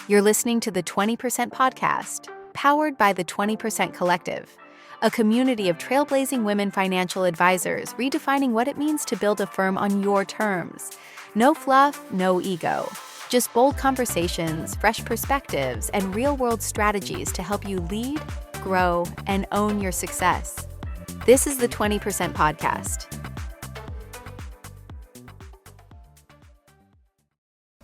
You're listening to the 20% Podcast, powered by the 20% Collective, a community of trailblazing women financial advisors redefining what it means to build a firm on your terms. No fluff, no ego. Just bold conversations, fresh perspectives, and real-world strategies to help you lead, grow, and own your success. This is the 20% Podcast.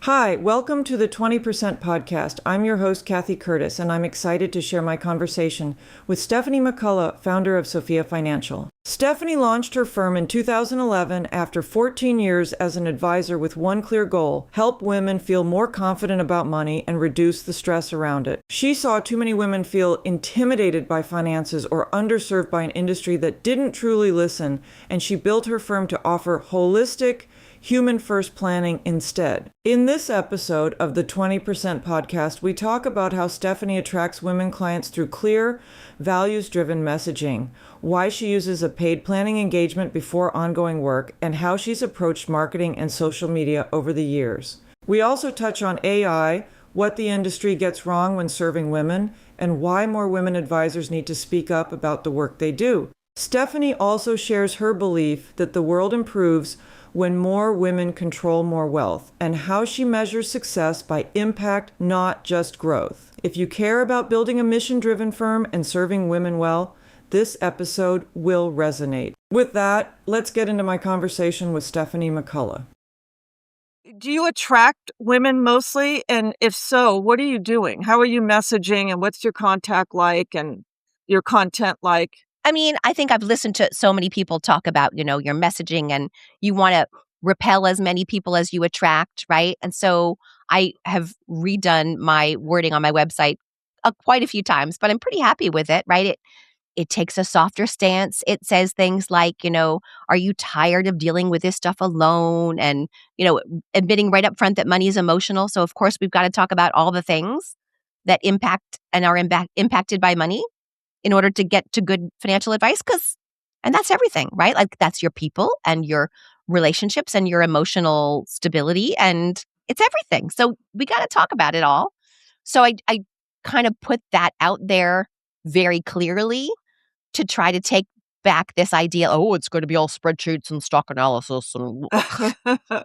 Hi, welcome to the 20% Podcast. I'm your host, Kathy Curtis, and I'm excited to share my conversation with Stephanie McCullough, founder of Sophia Financial. Stephanie launched her firm in 2011 after 14 years as an advisor with one clear goal: help women feel more confident about money and reduce the stress around it. She saw too many women feel intimidated by finances or underserved by an industry that didn't truly listen, and she built her firm to offer holistic, human-first planning instead. In this episode of the 20% Podcast, we talk about how Stephanie attracts women clients through clear, values-driven messaging, why she uses a paid planning engagement before ongoing work, and how she's approached marketing and social media over the years. We also touch on AI, what the industry gets wrong when serving women, and why more women advisors need to speak up about the work they do. Stephanie also shares her belief that the world improves when more women control more wealth, and how she measures success by impact, not just growth. If you care about building a mission-driven firm and serving women well, this episode will resonate. With that, let's get into my conversation with Stephanie McCullough. Do you attract women mostly? And if so, what are you doing? How are you messaging, and what's your contact like and your content like? I mean, I think I've listened to so many people talk about, your messaging, and you want to repel as many people as you attract, right? And so I have redone my wording on my website quite a few times, but I'm pretty happy with it, right? It takes a softer stance. It says things like, are you tired of dealing with this stuff alone? And, admitting right up front that money is emotional. So of course, we've got to talk about all the things that impact and are impacted by money in order to get to good financial advice, and that's everything, right? Like, that's your people and your relationships and your emotional stability, and it's everything. So we got to talk about it all. So I kind of put that out there very clearly to try to take back this idea, it's going to be all spreadsheets and stock analysis. And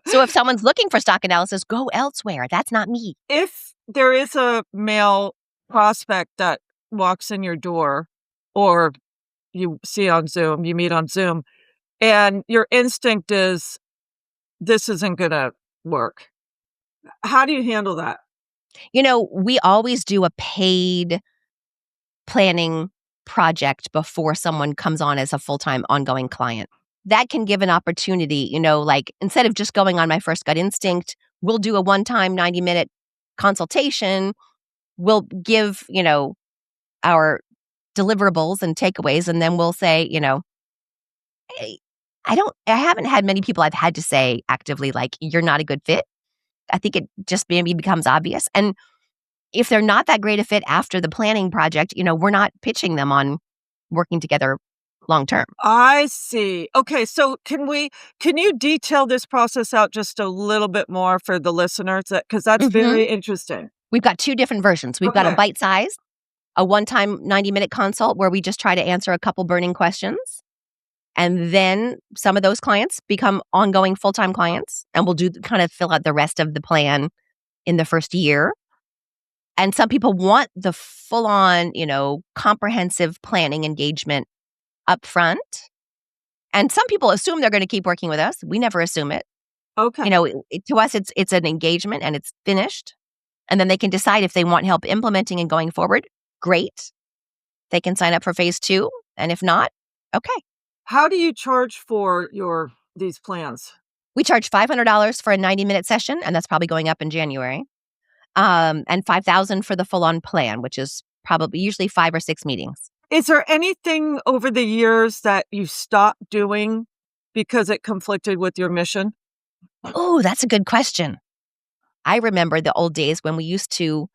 so if someone's looking for stock analysis, go elsewhere. That's not me. If there is a male prospect that walks in your door, or you see on Zoom, you meet on Zoom, and your instinct is, this isn't going to work, how do you handle that? We always do a paid planning project before someone comes on as a full-time ongoing client. That can give an opportunity, like, instead of just going on my first gut instinct, we'll do a one-time 90-minute consultation. We'll give, our deliverables and takeaways, and then we'll say, hey, I haven't had many people I've had to say actively, like, you're not a good fit. I think it just maybe becomes obvious. And if they're not that great a fit after the planning project, we're not pitching them on working together long term. I see. Okay, so can you detail this process out just a little bit more for the listeners? Because that's very interesting. We've got two different versions. We've got a bite-sized, a one-time 90-minute consult where we just try to answer a couple burning questions. And then some of those clients become ongoing full-time clients, and we'll kind of fill out the rest of the plan in the first year. And some people want the full-on, comprehensive planning engagement up front. And some people assume they're going to keep working with us. We never assume it. Okay. To us, it's an engagement and it's finished. And then they can decide if they want help implementing and going forward. Great. They can sign up for phase 2. And if not, okay. How do you charge for these plans? We charge $500 for a 90-minute session, and that's probably going up in January. And $5,000 for the full-on plan, which is probably usually 5 or 6 meetings. Is there anything over the years that you stopped doing because it conflicted with your mission? Oh, that's a good question. I remember the old days when we used to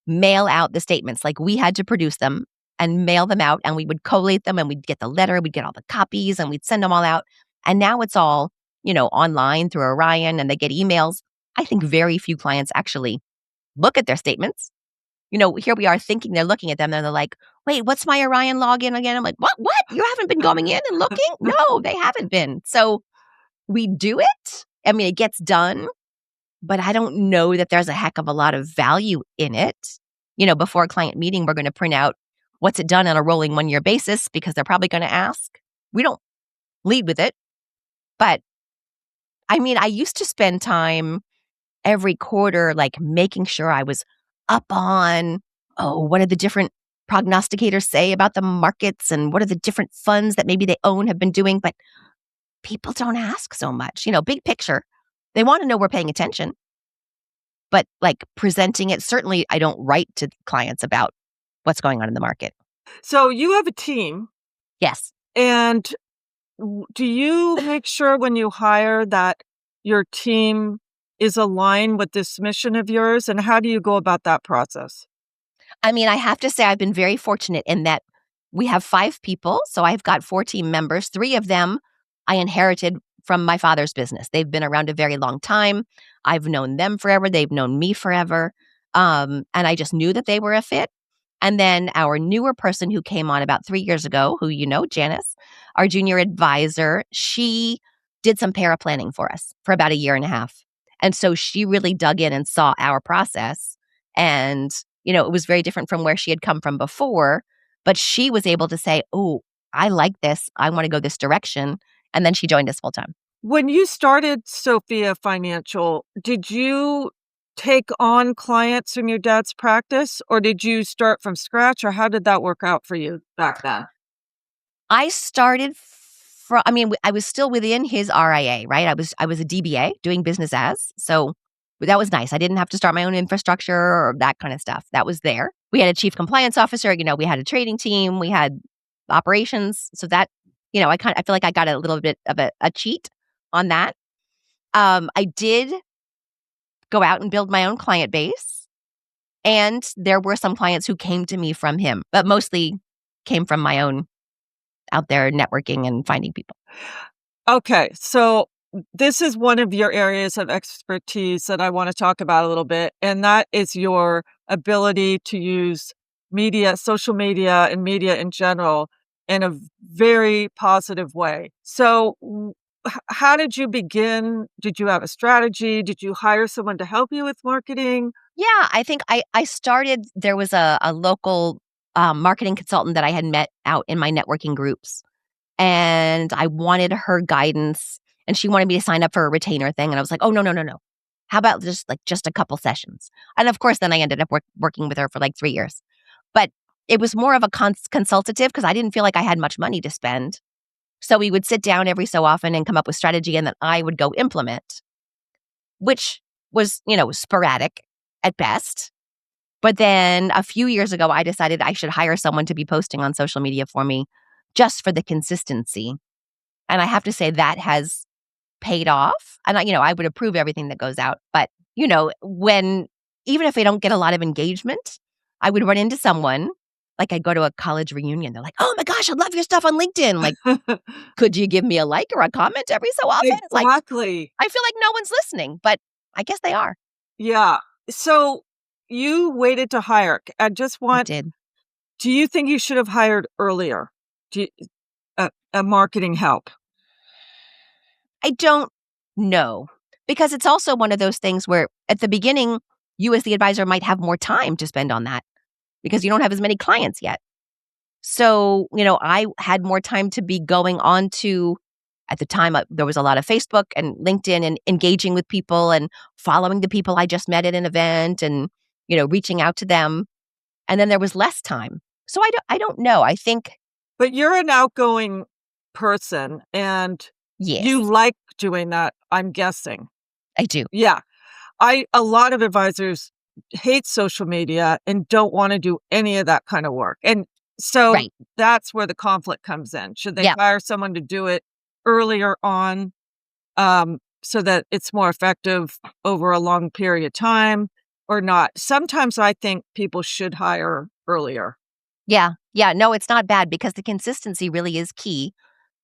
mail out the statements. Like, we had to produce them and mail them out, and we would collate them, and we'd get the letter, we'd get all the copies, and we'd send them all out. And now it's all, online through Orion, and they get emails. I think very few clients actually look at their statements. Here we are thinking they're looking at them, and they're like, wait, what's my Orion login again? I'm like, what? You haven't been going in and looking? No, they haven't been. So we do it. I mean, it gets done, but I don't know that there's a heck of a lot of value in it. Before a client meeting, we're going to print out what's it done on a rolling 1-year basis because they're probably going to ask. We don't lead with it. But I mean, I used to spend time every quarter, like making sure I was up on, what did the different prognosticators say about the markets and what are the different funds that maybe they own have been doing. But people don't ask so much, big picture. They want to know we're paying attention. But like presenting it, certainly I don't write to clients about what's going on in the market. So you have a team. Yes. And do you make sure when you hire that your team is aligned with this mission of yours? And how do you go about that process? I mean, I have to say I've been very fortunate in that we have 5 people. So I've got 4 team members. 3 of them I inherited from my father's business. They've been around a very long time. I've known them forever. They've known me forever. And I just knew that they were a fit. And then our newer person who came on about 3 years ago, who Janice, our junior advisor, she did some para planning for us for about a year and a half. And so she really dug in and saw our process. And, it was very different from where she had come from before. But she was able to say, oh, I like this. I want to go this direction. And then she joined us full time. When you started Sophia Financial, did you take on clients from your dad's practice, or did you start from scratch, or how did that work out for you back then? I started I was still within his RIA, right? I was a DBA doing business as, so that was nice. I didn't have to start my own infrastructure or that kind of stuff. That was there. We had a chief compliance officer, we had a trading team, we had operations. So that, I feel like I got a little bit of a cheat on that. I did go out and build my own client base. And there were some clients who came to me from him, but mostly came from my own out there networking and finding people. Okay, so this is one of your areas of expertise that I want to talk about a little bit, and that is your ability to use media, social media, and media in general in a very positive way. So how did you begin? Did you have a strategy? Did you hire someone to help you with marketing? Yeah, I think I started, there was a local marketing consultant that I had met out in my networking groups. And I wanted her guidance, and she wanted me to sign up for a retainer thing. And I was like, oh, no. How about just a couple sessions? And of course, then I ended up working with her for like 3 years. But it was more of a consultative because I didn't feel like I had much money to spend. So we would sit down every so often and come up with strategy, and then I would go implement, which was, sporadic at best. But then a few years ago, I decided I should hire someone to be posting on social media for me just for the consistency. And I have to say that has paid off. And I would approve everything that goes out. But, even if I don't get a lot of engagement, I would run into someone, like I'd go to a college reunion. They're like, oh my gosh, I love your stuff on LinkedIn. Like, could you give me a like or a comment every so often? It's like, Exactly. I feel like no one's listening, but I guess they are. Yeah. So you waited to hire. I just I want, did. do you think you should have hired earlier? A marketing help? I don't know, because it's also one of those things where at the beginning, you as the advisor might have more time to spend on that because you don't have as many clients yet. So, I had more time to be going on to, at the time, there was a lot of Facebook and LinkedIn and engaging with people and following the people I just met at an event and, reaching out to them. And then there was less time. So I don't know. I think. But you're an outgoing person and Yes, you like doing that, I'm guessing. I do. Yeah. A lot of advisors hate social media and don't want to do any of that kind of work. And so Right. that's where the conflict comes in. Should they Yeah. hire someone to do it earlier on, so that it's more effective over a long period of time or not? Sometimes I think people should hire earlier. Yeah. Yeah. No, it's not bad because the consistency really is key,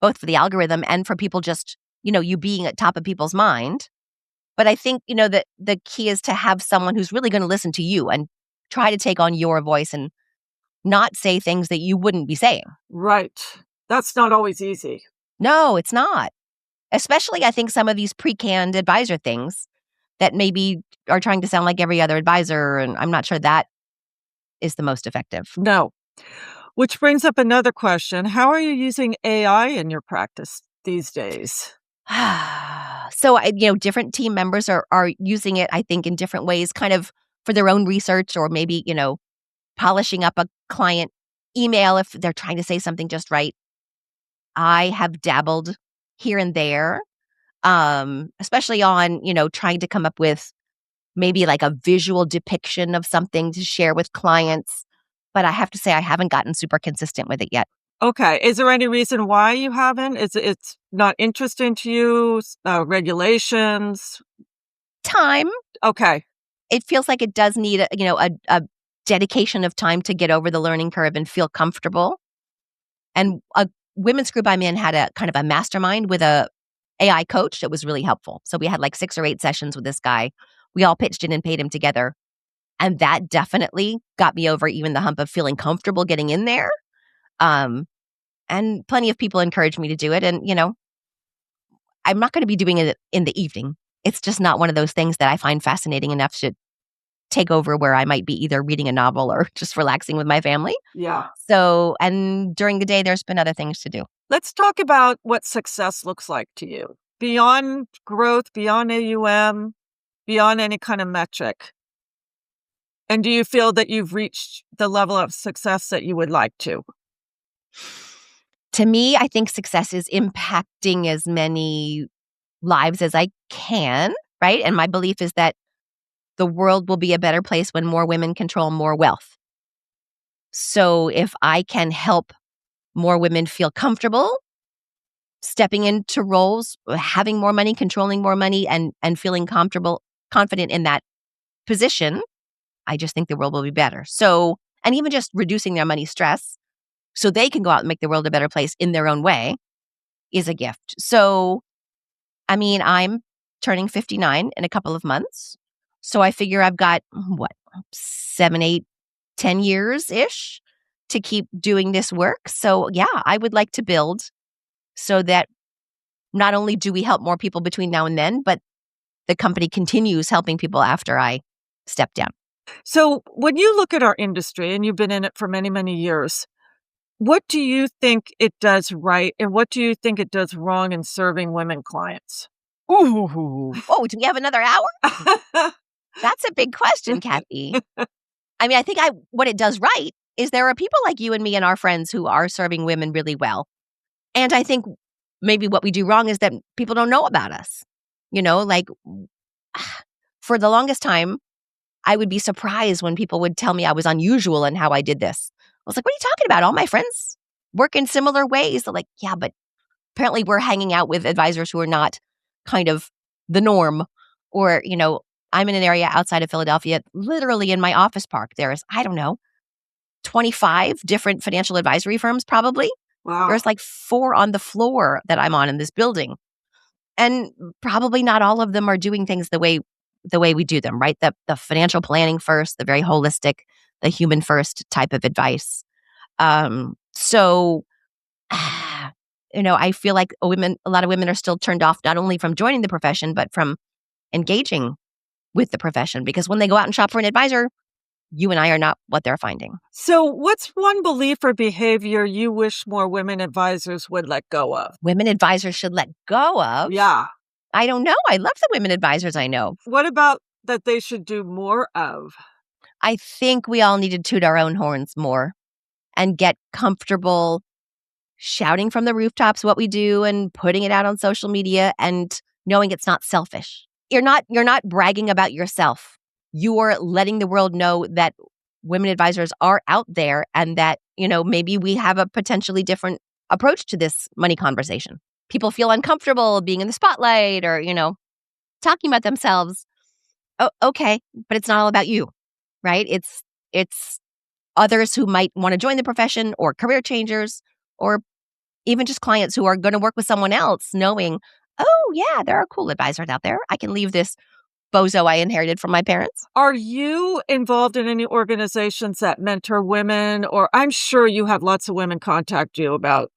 both for the algorithm and for people just, you being at top of people's mind. But I think, that the key is to have someone who's really going to listen to you and try to take on your voice and not say things that you wouldn't be saying. Right. That's not always easy. No, it's not. Especially, I think, some of these pre-canned advisor things that maybe are trying to sound like every other advisor, and I'm not sure that is the most effective. No. Which brings up another question. How are you using AI in your practice these days? So, different team members are using it, I think, in different ways, kind of for their own research, or maybe, polishing up a client email if they're trying to say something just right. I have dabbled here and there, especially on, trying to come up with maybe like a visual depiction of something to share with clients. But I have to say, I haven't gotten super consistent with it yet. Okay. Is there any reason why you haven't? It's not interesting to you? Regulations? Time. Okay. It feels like it does need a dedication of time to get over the learning curve and feel comfortable. And a women's group I'm in had a kind of a mastermind with a AI coach that was really helpful. So we had like 6 or 8 sessions with this guy. We all pitched in and paid him together. And that definitely got me over even the hump of feeling comfortable getting in there. And plenty of people encouraged me to do it. And, I'm not going to be doing it in the evening. It's just not one of those things that I find fascinating enough to take over where I might be either reading a novel or just relaxing with my family. Yeah. So, and during the day, there's been other things to do. Let's talk about what success looks like to you. Beyond growth, beyond AUM, beyond any kind of metric. And do you feel that you've reached the level of success that you would like to? To me, I think success is impacting as many lives as I can, right? And my belief is that the world will be a better place when more women control more wealth. So if I can help more women feel comfortable stepping into roles, having more money, controlling more money, and feeling confident in that position, I just think the world will be better. So, and even just reducing their money stress so they can go out and make the world a better place in their own way is a gift. So, I mean, I'm turning 59 in a couple of months. So I figure I've got, 7, 8, 10 years-ish to keep doing this work. So yeah, I would like to build so that not only do we help more people between now and then, but the company continues helping people after I step down. So when you look at our industry, and you've been in it for many, many years, what do you think it does right, and what do you think it does wrong in serving women clients? Ooh. Oh, do we have another hour? That's a big question, Kathy. I mean, I think what it does right is there are people like you and me and our friends who are serving women really well. And I think maybe what we do wrong is that people don't know about us. Like for the longest time, I would be surprised when people would tell me I was unusual in how I did this. I was like, what are you talking about? All my friends work in similar ways. They're like, yeah, but apparently we're hanging out with advisors who are not kind of the norm. Or, I'm in an area outside of Philadelphia, literally in my office park. There's, 25 different financial advisory firms probably. Wow. There's like 4 on the floor that I'm on in this building. And probably not all of them are doing things the way we do them, right? The financial planning first, the very holistic, the human first type of advice. So, I feel like a lot of women are still turned off not only from joining the profession, but from engaging with the profession. Because when they go out and shop for an advisor, you and I are not what they're finding. So what's one belief or behavior you wish more women advisors would let go of? Women advisors should let go of? Yeah. I don't know. I love the women advisors I know. What about that they should do more of? I think we all need to toot our own horns more and get comfortable shouting from the rooftops what we do and putting it out on social media and knowing it's not selfish. You're not bragging about yourself. You're letting the world know that women advisors are out there and that, maybe we have a potentially different approach to this money conversation. People feel uncomfortable being in the spotlight or, talking about themselves. Oh, okay, but it's not all about you, right? It's others who might want to join the profession or career changers or even just clients who are going to work with someone else knowing, oh, yeah, there are cool advisors out there. I can leave this bozo I inherited from my parents. Are you involved in any organizations that mentor women? Or I'm sure you have lots of women contact you about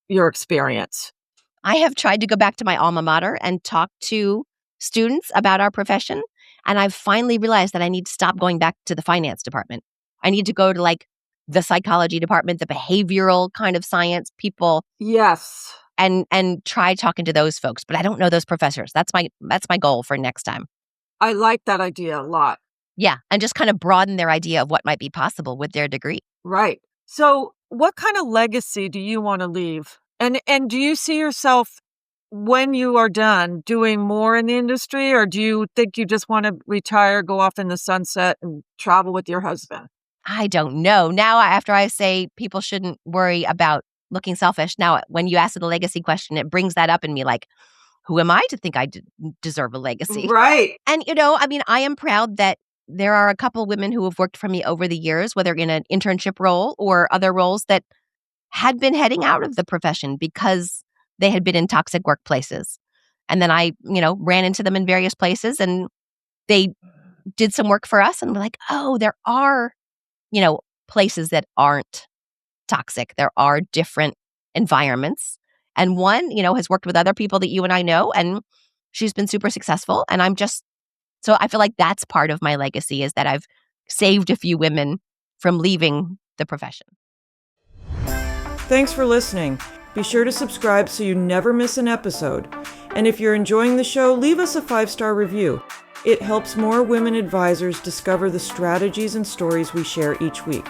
your experience. I have tried to go back to my alma mater and talk to students about our profession. And I've finally realized that I need to stop going back to the finance department. I need to go to like the psychology department, the behavioral kind of science people. Yes. And try talking to those folks. But I don't know those professors. That's my goal for next time. I like that idea a lot. Yeah. And just kind of broaden their idea of what might be possible with their degree. Right. So what kind of legacy do you want to leave? And do you see yourself when you are done doing more in the industry, or do you think you just want to retire, go off in the sunset and travel with your husband? I don't know. Now, after I say people shouldn't worry about looking selfish, now when you ask the legacy question, it brings that up in me like, who am I to think I deserve a legacy? Right. And, I am proud that there are a couple women who have worked for me over the years, whether in an internship role or other roles that had been heading out of the profession because they had been in toxic workplaces. And then I, ran into them in various places and they did some work for us and we're like, oh, there are, places that aren't toxic. There are different environments. And one, has worked with other people that you and I know, and she's been super successful. And so I feel like that's part of my legacy is that I've saved a few women from leaving the profession. Thanks for listening. Be sure to subscribe so you never miss an episode. And if you're enjoying the show, leave us a 5-star review. It helps more women advisors discover the strategies and stories we share each week.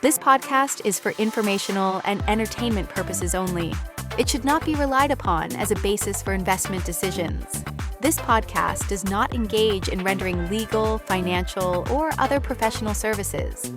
This podcast is for informational and entertainment purposes only. It should not be relied upon as a basis for investment decisions. This podcast does not engage in rendering legal, financial, or other professional services.